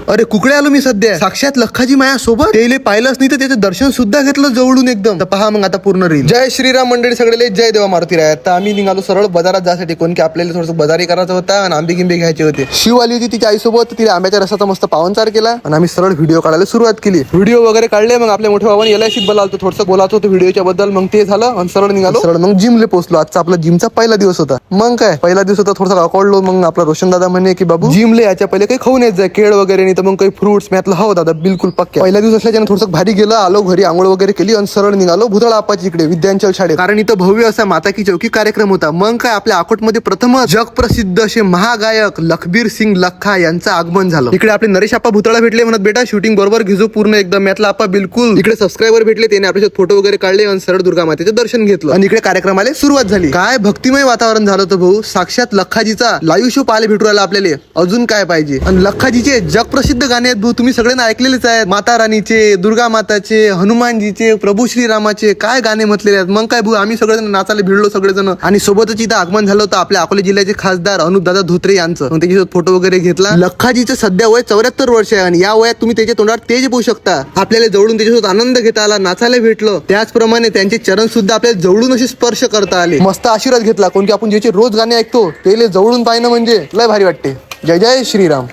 अरे कुकडे आलो मी सध्या, साक्षात लखाजी माया सोबत. ते पाहिलंच नाही तर त्याचं दर्शन सुद्धा घेतलं जवळून एकदम. तर पहा मग आता पूर्ण रील. जय श्रीराम मंडळी सगळे, जय देवा मारुती राय. तर आम्ही निघालो सरळ बाजारात जायसाठी, कोण की आपल्याला थोडंसं बाजारी करायचं होता आणि आंबे गिंबे घ्यायचे होते. शिव आली होती तिच्या आईसोबत, तिला आंब्याच्या रसाचा मस्त पावनचार केला आणि आम्ही सरळ व्हिडिओ काढायला सुरुवात केली. व्हिडिओ वगैरे काढले, मग आपल्या मोठ्या भावाने एलआयसीत बोलावलं, थोडंसं बोलायचं होतं व्हिडिओच्या बद्दल. मग ते झालं आणि सरळ निघालो. सरळ मग जिमले पोहोचलो. आजचा आपला जिमचा पहिला दिवस होता. मग काय पहिला दिवस होता, थोडंसं अकळलो. मग आपला रोशन दादा म्हणे की बाबू जिमले याच्या पहिले काही खाऊन येत जाय, केळ वगैरे नाही तर मग काही फ्रुट्स. म्हटलं हो दादा बिलकुल पक्का. पहिला दिवस असल्याच्यानं थोडंसं भारी गेलं. आलो घरी, आंघोळ वगैरे केली आणि सरळ निघालो भुदळ आपाची इकडे विद्यांचल शाळेत, कारण इथं भव्य असा माता की चौकी कार्यक्रम होता. मग काय आपल्या अकोटमध्ये प्रथमच जगप्रसिद्ध असे महागायक लखबीर सिंग लखा यांचं आगमन झालं. इकडे आपले नरेश आप्पा भुतळा भेटले, म्हणत बेटा शूटिंग बरोबर घेजो पूर्ण एकदम. म्हटलं आप्पा बिलकुल. इकडे सबस्क्रायबर भेटले, त्याने आपल्यासोबत फोटो वगैरे काढले आणि सरळ दुर्गा मातेचं दर्शन घेतलं आणि इकडे कार्यक्रमाला सुरुवात झाली. काय भक्तिमय वातावरण झालं होतं भाऊ. साक्षात लखाजीचा लाईव्ह शो पाहायला भेटू राहिला आपल्याला, अजून काय पाहिजे. आणि लखाजीचे जगप्रसिद्ध गाणे आहेत भाऊ, तुम्ही सगळ्यांना ऐकलेलेच आहेत. माता राणीचे, दुर्गा माताचे, हनुमानजीचे, प्रभू श्रीरामाचे काय गाणे म्हटलेले आहेत. मग काय भाऊ आम्ही सगळेजण नाचायला भिडलो सगळेजण. आणि सोबतच इथं आगमन झालं होतं आपल्या अकोला जिल्ह्याचे खासदार अनुपदादा धोत्रे यांचं. मग त्याच्यासोबत फोटो वगैरे घेतला. लखाजीचं सध्या वय 74 वर्ष आहे आणि या वयात तुम्ही त्याच्या तोंडावर तेज पाहू शकता. आपल्याला जवळून त्याच्यासोबत आनंद घेता आला, नाचायला भेटलं. त्याचप्रमाणे त्यांचे चरण सुद्धा आपल्याला जवळून असे स्पर्श करता आले. मस्त आशीर्वाद घेतला. कोण की आपण ज्याचे रोज गाणे ऐकतो ते जवळून पाहिणं म्हणजे लय भारी वाटते. जय जय श्रीराम.